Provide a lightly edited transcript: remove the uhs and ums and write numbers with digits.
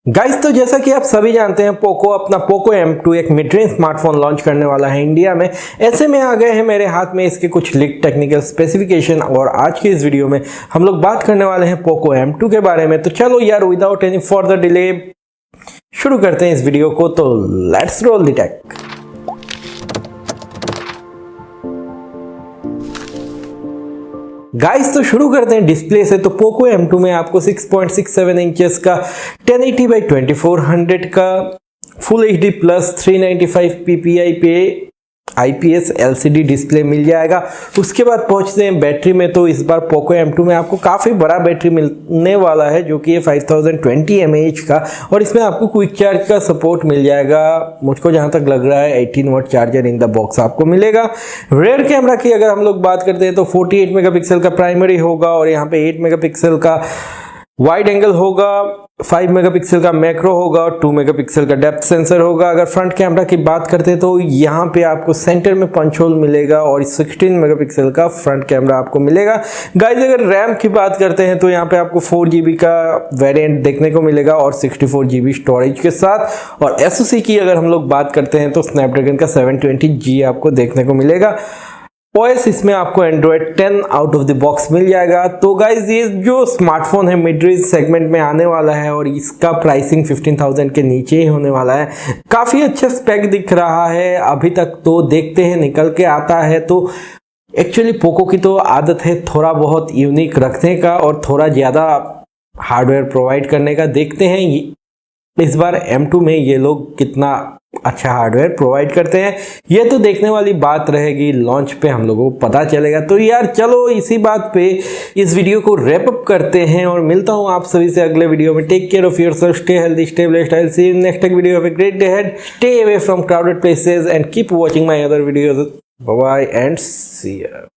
Guys तो जैसा कि आप सभी जानते हैं पोको अपना पोको M2 एक मिड रेंज स्मार्टफोन लॉन्च करने वाला है इंडिया में। ऐसे में आ गए हैं मेरे हाथ में इसके कुछ लीक टेक्निकल स्पेसिफिकेशन और आज के इस वीडियो में हम लोग बात करने वाले हैं पोको M2 के बारे में। तो चलो यार विदाउट एनी फर्दर डिले शुरू करते हैं इस वीडियो को। तो let's roll the take. Guys तो शुरू करते हैं डिस्प्ले से। तो पोको M2 में आपको 6.67 इंचेस का 1080 बाई 2400 का फुल HD प्लस 395 ppi पे IPS LCD डिस्प्ले मिल जाएगा। उसके बाद पहुंचते हैं बैटरी में। तो इस बार पोको M2 में आपको काफ़ी बड़ा बैटरी मिलने वाला है जो कि 5020 mAh का, और इसमें आपको क्विक चार्ज का सपोर्ट मिल जाएगा। मुझको जहां तक लग रहा है 18 watt charger in the box आपको मिलेगा। रेयर कैमरा की अगर हम लोग बात करते हैं तो 48 मेगापिक्सल का प्राइमरी होगा और यहाँ पे 8 मेगापिक्सल का वाइड एंगल होगा, 5 मेगापिक्सल का मैक्रो होगा और 2 मेगापिक्सल का डेप्थ सेंसर होगा। अगर फ्रंट कैमरा की बात करते हैं तो यहाँ पे आपको सेंटर में पंच होल मिलेगा और 16 मेगापिक्सल का फ्रंट कैमरा आपको मिलेगा। गाइस अगर रैम की बात करते हैं तो यहाँ पे आपको 4GB का वेरिएंट देखने को मिलेगा और 64GB स्टोरेज के साथ। और SoC की अगर हम लोग बात करते हैं तो स्नैपड्रैगन का 720G आपको देखने को मिलेगा। OS इसमें आपको Android 10 out of the box मिल जाएगा। तो गाइज ये जो स्मार्टफोन है मिड रेंज सेगमेंट में आने वाला है और इसका प्राइसिंग 15,000 के नीचे ही होने वाला है। काफ़ी अच्छा स्पेक दिख रहा है अभी तक, तो देखते हैं निकल के आता है। तो एक्चुअली पोको की तो आदत है थोड़ा बहुत यूनिक रखने का और थोड़ा ज़्यादा हार्डवेयर प्रोवाइड करने का। देखते हैं इस बार M2 में ये लोग कितना अच्छा हार्डवेयर प्रोवाइड करते हैं। ये तो देखने वाली बात रहेगी, लॉन्च पे हम लोगों को पता चलेगा। तो यार चलो इसी बात पे इस वीडियो को रैप अप करते हैं और मिलता हूँ आप सभी से अगले वीडियो में। Take care of yourself, stay healthy, stay blessed. I will see you in next video. Have a great day ahead, stay away from crowded places and keep watching my other videos. Bye bye and see you.